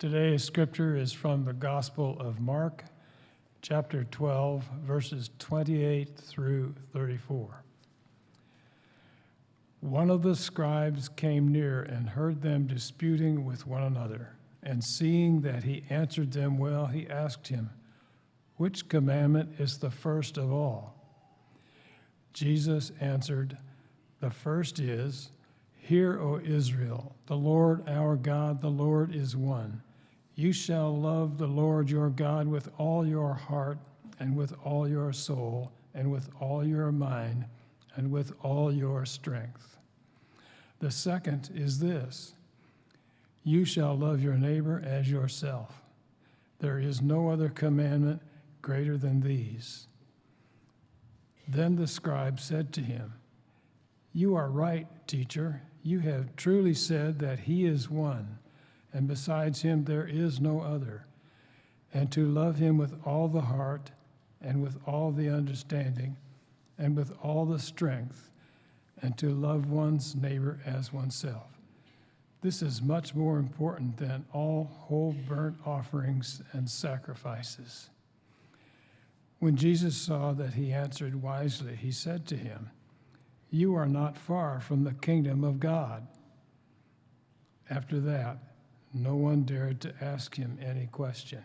Today's scripture is from the Gospel of Mark, chapter 12, verses 28 through 34. One of the scribes came near and heard them disputing with one another, and seeing that he answered them well, he asked him, "Which commandment is the first of all?" Jesus answered, "The first is, 'Hear, O Israel, the Lord our God, the Lord is one. You shall love the Lord your God with all your heart and with all your soul and with all your mind and with all your strength. The second is this: you shall love your neighbor as yourself. There is no other commandment greater than these." Then the scribe said to him, "You are right, teacher. You have truly said that he is one, and besides him there is no other, and to love him with all the heart and with all the understanding and with all the strength, and to love one's neighbor as oneself. This is much more important than all whole burnt offerings and sacrifices." When Jesus saw that he answered wisely, he said to him, "You are not far from the kingdom of God." After that, no one dared to ask him any question.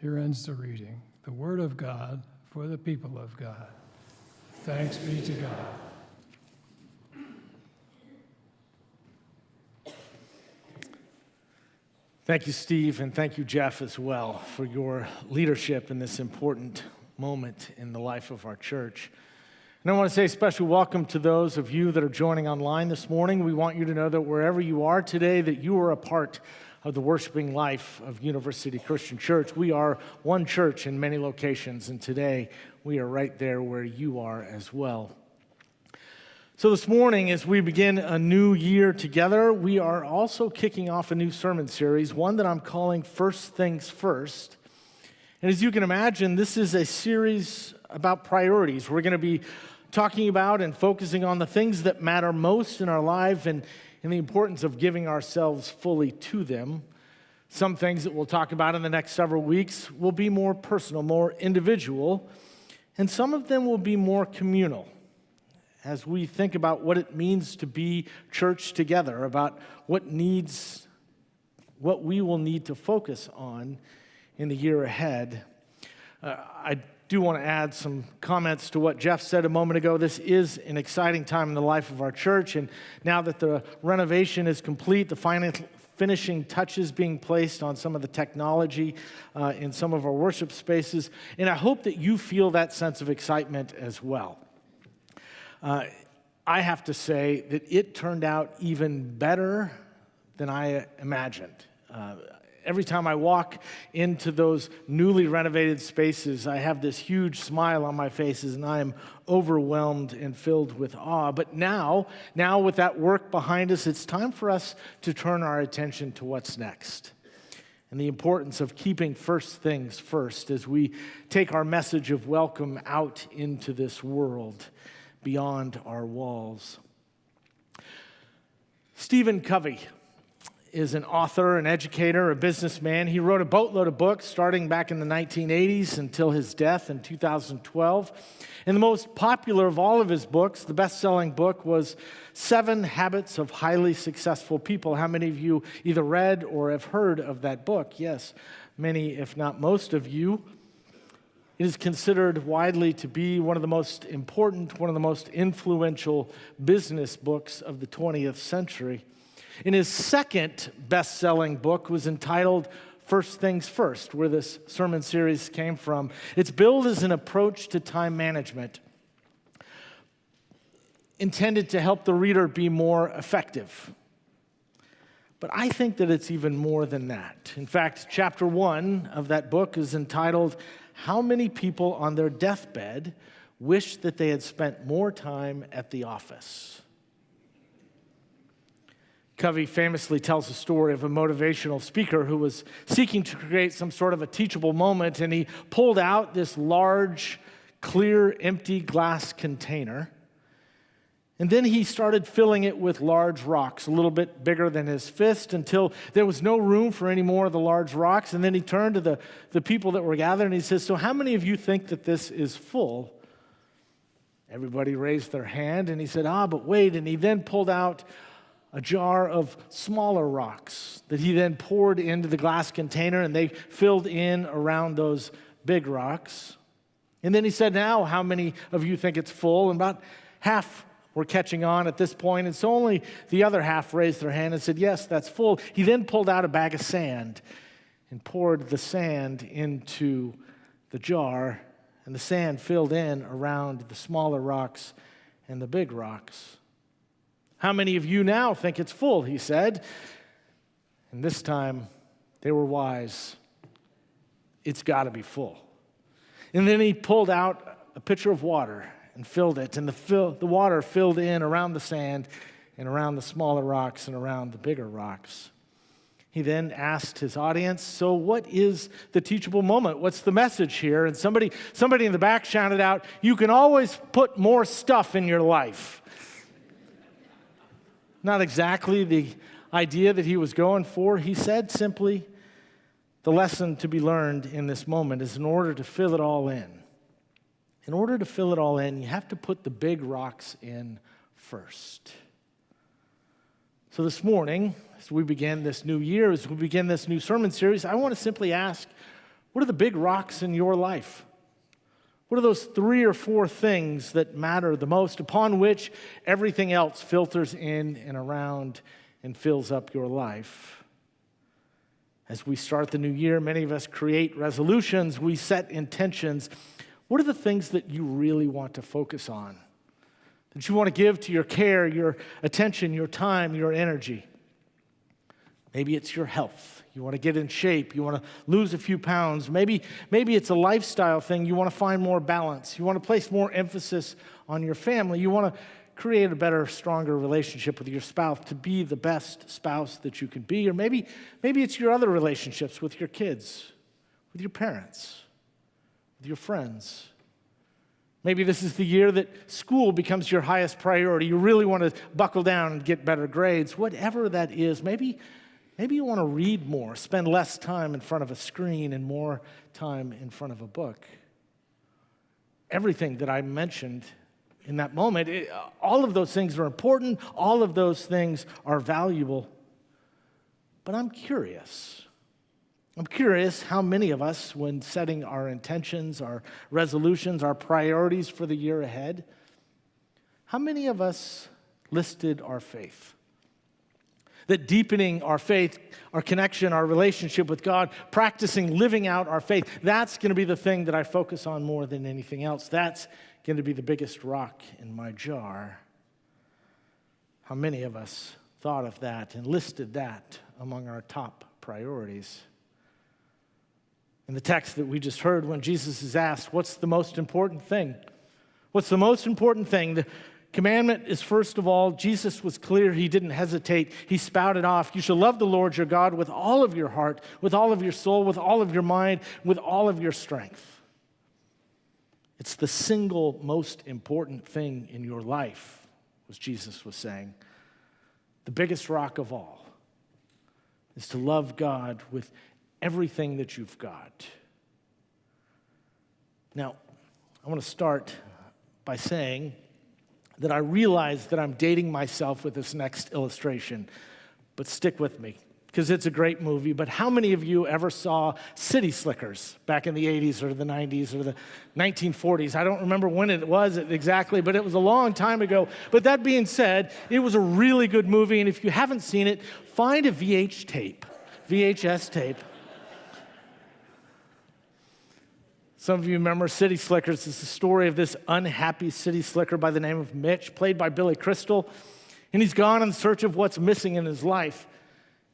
Here ends the reading. The word of God for the people of God. Thanks be to God. Thank you, Steve, and thank you, Jeff, as well, for your leadership in this important moment in the life of our church. And I want to say a special welcome to those of you that are joining online this morning. We want you to know that wherever you are today, that you are a part of the worshiping life of University Christian Church. We are one church in many locations, and today we are right there where you are as well. So this morning, as we begin a new year together, we are also kicking off a new sermon series, one that I'm calling First Things First. And as you can imagine, this is a series about priorities. We're going to be talking about and focusing on the things that matter most in our life and the importance of giving ourselves fully to them. Some things that we'll talk about in the next several weeks will be more personal, more individual, and some of them will be more communal as we think about what it means to be church together, about what we will need to focus on in the year ahead. I do want to add some comments to what Jeff said a moment ago. This is an exciting time in the life of our church, and now that the renovation is complete, the finishing touches being placed on some of the technology in some of our worship spaces, and I hope that you feel that sense of excitement as well. I have to say that it turned out even better than I imagined. Every time I walk into those newly renovated spaces, I have this huge smile on my face, and I am overwhelmed and filled with awe. But now with that work behind us, it's time for us to turn our attention to what's next and the importance of keeping first things first as we take our message of welcome out into this world beyond our walls. Stephen Covey is an author, an educator, a businessman. He wrote a boatload of books starting back in the 1980s until his death in 2012. And the most popular of all of his books, the best-selling book, was 7 Habits of Highly Successful People. How many of you either read or have heard of that book? Yes, many, if not most of you. It is considered widely to be one of the most important, one of the most influential business books of the 20th century. And his second best-selling book was entitled First Things First, where this sermon series came from. It's billed as an approach to time management, intended to help the reader be more effective. But I think that it's even more than that. In fact, chapter 1 of that book is entitled, How Many People on Their Deathbed Wish That They Had Spent More Time at the Office? Covey famously tells the story of a motivational speaker who was seeking to create some sort of a teachable moment, and he pulled out this large, clear, empty glass container, And then he started filling it with large rocks, a little bit bigger than his fist, until there was no room for any more of the large rocks. And then he turned to the people that were gathered and he says, so how many of you think that this is full? Everybody raised their hand and he said, but wait. And he then pulled out a jar of smaller rocks that he then poured into the glass container, and they filled in around those big rocks. And then he said, now how many of you think it's full? And about half were catching on at this point, and so only the other half raised their hand and said, yes, that's full. He then pulled out a bag of sand and poured the sand into the jar, and the sand filled in around the smaller rocks and the big rocks. How many of you now think it's full, he said. And this time, they were wise. It's got to be full. And then he pulled out a pitcher of water and filled it, and the water filled in around the sand and around the smaller rocks and around the bigger rocks. He then asked his audience, so what is the teachable moment? What's the message here? And somebody in the back shouted out, you can always put more stuff in your life. Not exactly the idea that he was going for. He said simply, the lesson to be learned in this moment is in order to fill it all in. In order to fill it all in, you have to put the big rocks in first. So this morning, as we begin this new year, as we begin this new sermon series, I want to simply ask, what are the big rocks in your life? What are those 3 or 4 things that matter the most, upon which everything else filters in and around and fills up your life? As we start the new year, many of us create resolutions, we set intentions. What are the things that you really want to focus on? That you want to give to your care, your attention, your time, your energy? Maybe it's your health. You want to get in shape. You want to lose a few pounds. Maybe it's a lifestyle thing. You want to find more balance. You want to place more emphasis on your family. You want to create a better, stronger relationship with your spouse, to be the best spouse that you can be. Or maybe it's your other relationships with your kids, with your parents, with your friends. Maybe this is the year that school becomes your highest priority. You really want to buckle down and get better grades. Whatever that is, maybe you want to read more, spend less time in front of a screen and more time in front of a book. Everything that I mentioned in that moment, all of those things are important. All of those things are valuable. But I'm curious. How many of us, when setting our intentions, our resolutions, our priorities for the year ahead, how many of us listed our faith? That deepening our faith, our connection, our relationship with God, practicing living out our faith, that's going to be the thing that I focus on more than anything else. That's going to be the biggest rock in my jar. How many of us thought of that and listed that among our top priorities? In the text that we just heard, when Jesus is asked, what's the most important thing? What's the most important thing? The commandment is, first of all, Jesus was clear. He didn't hesitate. He spouted off, you shall love the Lord your God with all of your heart, with all of your soul, with all of your mind, with all of your strength. It's the single most important thing in your life, as Jesus was saying. The biggest rock of all is to love God with everything that you've got. Now, I want to start by saying that I realize that I'm dating myself with this next illustration, but stick with me, because it's a great movie. But how many of you ever saw City Slickers back in the 80s or the 90s or the 1940s? I don't remember when it was exactly, but it was a long time ago. But that being said, it was a really good movie, and if you haven't seen it, find a VHS tape. Some of you remember City Slickers. It's the story of this unhappy city slicker by the name of Mitch, played by Billy Crystal. And he's gone in search of what's missing in his life.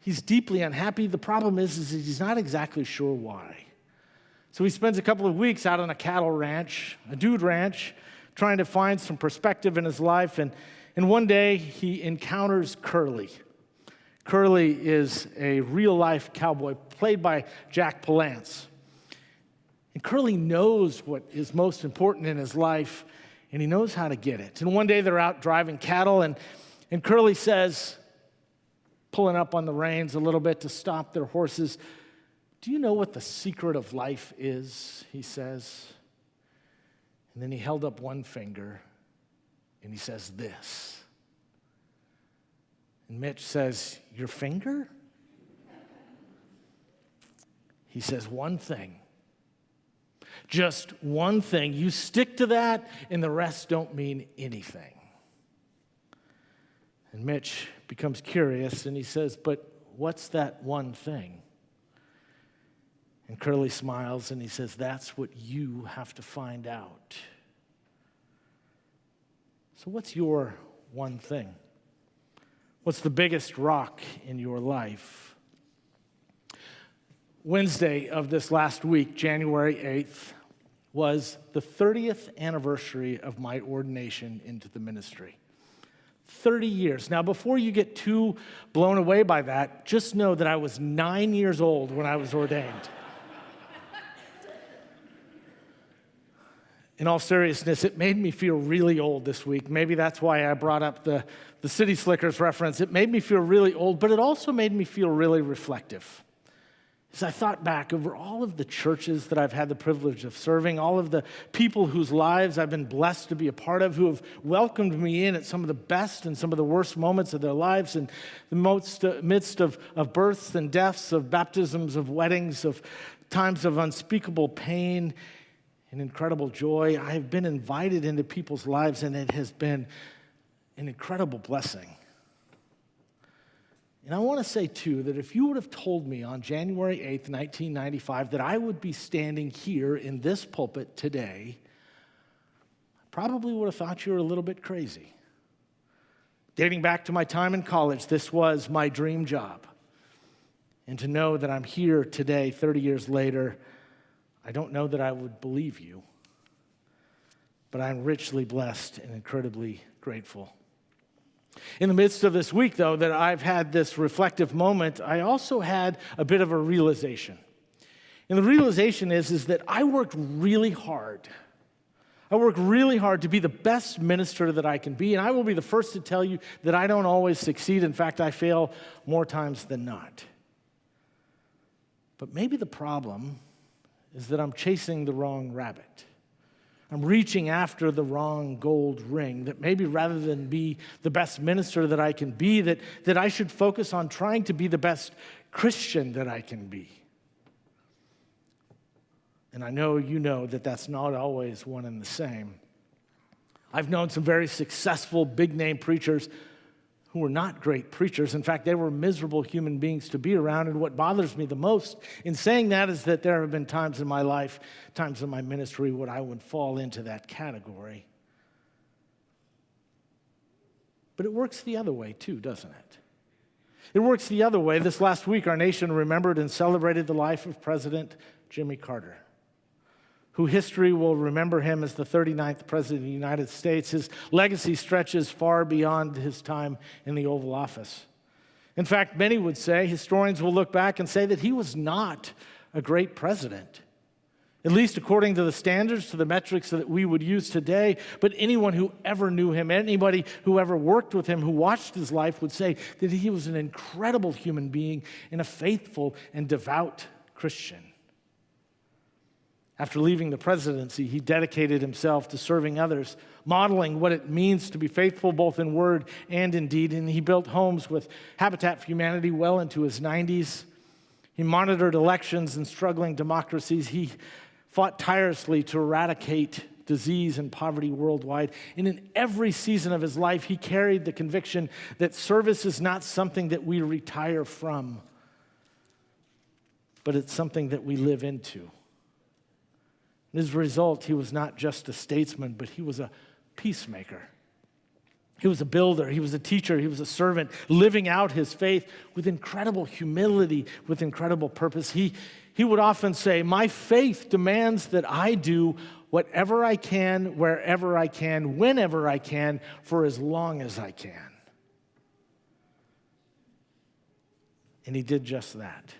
He's deeply unhappy. The problem is that he's not exactly sure why. So he spends a couple of weeks out on a cattle ranch, a dude ranch, trying to find some perspective in his life. And one day he encounters Curly. Curly is a real-life cowboy played by Jack Palance. And Curly knows what is most important in his life, and he knows how to get it. And one day they're out driving cattle, and Curly says, pulling up on the reins a little bit to stop their horses, "Do you know what the secret of life is?" he says. And then he held up one finger, and he says, "This." And Mitch says, "Your finger?" He says, "One thing. Just one thing. You stick to that, and the rest don't mean anything." And Mitch becomes curious, and he says, "But what's that one thing?" And Curly smiles, and he says, "That's what you have to find out." So what's your one thing? What's the biggest rock in your life? Wednesday of this last week, January 8th, was the 30th anniversary of my ordination into the ministry. 30 years. Now, before you get too blown away by that, just know that I was 9 years old when I was ordained. In all seriousness, it made me feel really old this week. Maybe that's why I brought up the City Slickers reference. It made me feel really old, but it also made me feel really reflective. As I thought back over all of the churches that I've had the privilege of serving, all of the people whose lives I've been blessed to be a part of, who have welcomed me in at some of the best and some of the worst moments of their lives, in the midst of births and deaths, of baptisms, of weddings, of times of unspeakable pain and incredible joy, I have been invited into people's lives, and it has been an incredible blessing. And I want to say, too, that if you would have told me on January 8th, 1995, that I would be standing here in this pulpit today, I probably would have thought you were a little bit crazy. Dating back to my time in college, this was my dream job. And to know that I'm here today, 30 years later, I don't know that I would believe you. But I'm richly blessed and incredibly grateful. In the midst of this week, though, that I've had this reflective moment, I also had a bit of a realization. And the realization is that I worked really hard. I work really hard to be the best minister that I can be, and I will be the first to tell you that I don't always succeed. In fact, I fail more times than not. But maybe the problem is that I'm chasing the wrong rabbit. I'm reaching after the wrong gold ring, that maybe rather than be the best minister that I can be, that I should focus on trying to be the best Christian that I can be. And I know you know that that's not always one and the same. I've known some very successful, big-name preachers who were not great preachers. In fact, they were miserable human beings to be around. And what bothers me the most in saying that is that there have been times in my life, times in my ministry, when I would fall into that category. But it works the other way too, doesn't it? It works the other way. This last week, our nation remembered and celebrated the life of President Jimmy Carter, who history will remember him as the 39th President of the United States. His legacy stretches far beyond his time in the Oval Office. In fact, many would say, historians will look back and say that he was not a great president, at least according to the standards, to the metrics that we would use today. But anyone who ever knew him, anybody who ever worked with him, who watched his life, would say that he was an incredible human being and a faithful and devout Christian. After leaving the presidency, he dedicated himself to serving others, modeling what it means to be faithful both in word and in deed. And he built homes with Habitat for Humanity well into his 90s. He monitored elections in struggling democracies. He fought tirelessly to eradicate disease and poverty worldwide. And in every season of his life, he carried the conviction that service is not something that we retire from, but it's something that we live into. As a result, he was not just a statesman, but he was a peacemaker. He was a builder, he was a teacher, he was a servant, living out his faith with incredible humility, with incredible purpose. He would often say, "My faith demands that I do whatever I can, wherever I can, whenever I can, for as long as I can." And he did just that.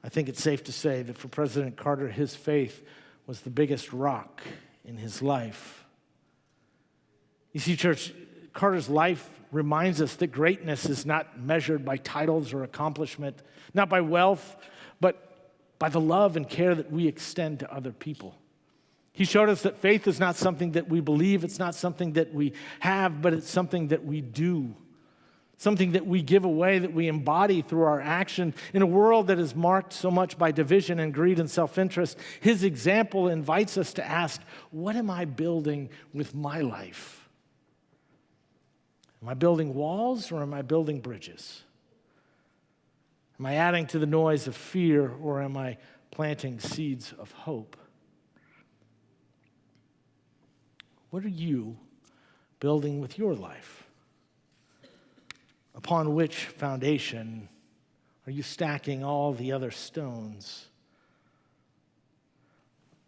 I think it's safe to say that for President Carter, his faith was the biggest rock in his life. You see, church, Carter's life reminds us that greatness is not measured by titles or accomplishment, not by wealth, but by the love and care that we extend to other people. He showed us that faith is not something that we believe, it's not something that we have, but it's something that we do, something that we give away, that we embody through our action. In a world that is marked so much by division and greed and self-interest, his example invites us to ask, what am I building with my life? Am I building walls or am I building bridges? Am I adding to the noise of fear or am I planting seeds of hope? What are you building with your life? Upon which foundation are you stacking all the other stones?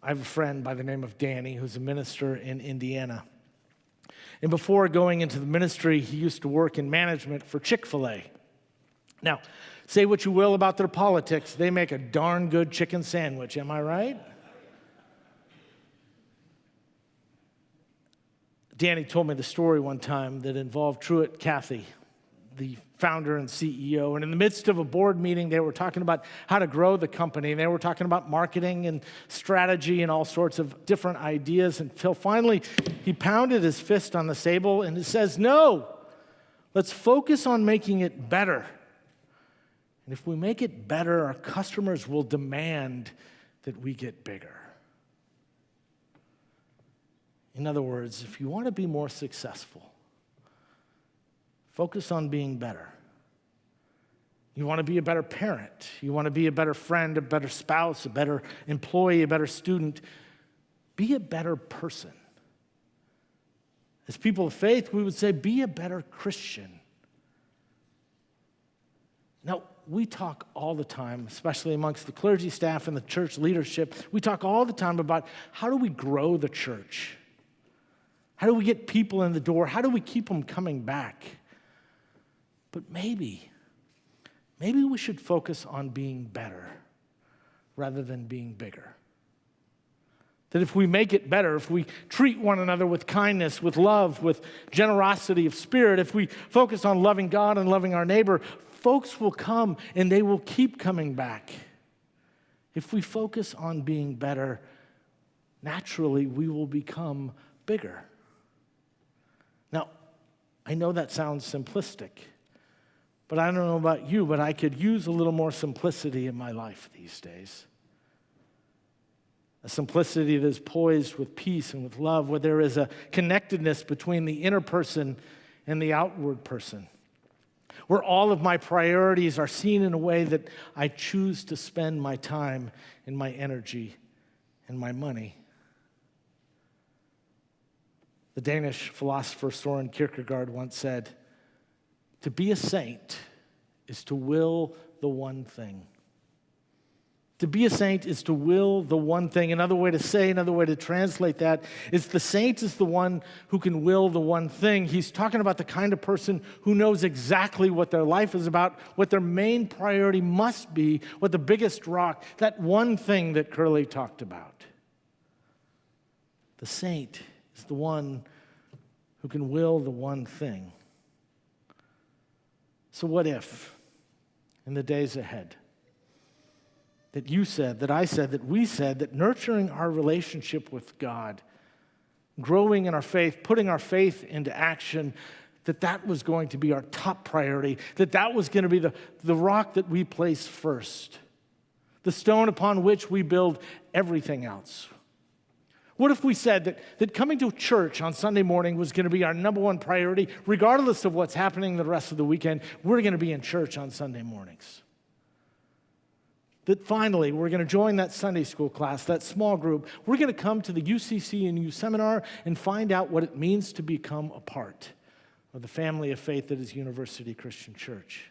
I have a friend by the name of Danny who's a minister in Indiana. And before going into the ministry, he used to work in management for Chick-fil-A. Now, say what you will about their politics, they make a darn good chicken sandwich, am I right? Danny told me the story one time that involved Truett Cathy, the founder and CEO. And in the midst of a board meeting, they were talking about how to grow the company. And they were talking about marketing and strategy and all sorts of different ideas until finally he pounded his fist on the table and he says, no, let's focus on making it better. And if we make it better, our customers will demand that we get bigger. In other words, if you want to be more successful, focus on being better. You want to be a better parent. You want to be a better friend, a better spouse, a better employee, a better student. Be a better person. As people of faith, we would say, be a better Christian. Now, we talk all the time, especially amongst the clergy staff and the church leadership, we talk all the time about how do we grow the church? How do we get people in the door? How do we keep them coming back? But maybe we should focus on being better rather than being bigger. That if we make it better, if we treat one another with kindness, with love, with generosity of spirit, if we focus on loving God and loving our neighbor, folks will come and they will keep coming back. If we focus on being better, naturally we will become bigger. Now, I know that sounds simplistic, but I don't know about you, but I could use a little more simplicity in my life these days. A simplicity that is poised with peace and with love, where there is a connectedness between the inner person and the outward person, where all of my priorities are seen in a way that I choose to spend my time and my energy and my money. The Danish philosopher Søren Kierkegaard once said, to be a saint is to will the one thing. To be a saint is to will the one thing. Another way to translate that is the saint is the one who can will the one thing. He's talking about the kind of person who knows exactly what their life is about, what their main priority must be, what the biggest rock, that one thing that Curly talked about. The saint is the one who can will the one thing. So what if, in the days ahead, that you said, that I said, that we said, that nurturing our relationship with God, growing in our faith, putting our faith into action, that was going to be our top priority, that was going to be the rock that we place first, the stone upon which we build everything else? What if we said that coming to church on Sunday morning was going to be our number one priority, regardless of what's happening the rest of the weekend? We're going to be in church on Sunday mornings. That finally, we're going to join that Sunday school class, that small group. We're going to come to the UCC and U seminar and find out what it means to become a part of the family of faith that is University Christian Church.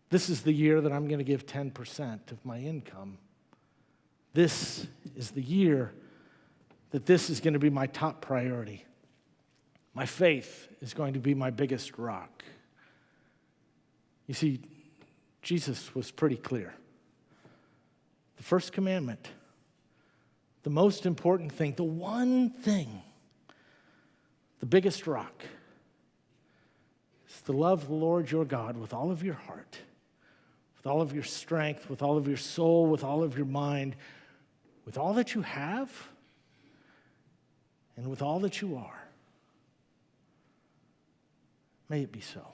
This is the year that I'm going to give 10% of my income. This is the year that this is going to be my top priority. My faith is going to be my biggest rock. You see, Jesus was pretty clear. The first commandment, the most important thing, the one thing the biggest rock is to love the Lord your God with all of your heart, with all of your strength, with all of your soul, with all of your mind, with all that you have, and with all that you are. May it be so.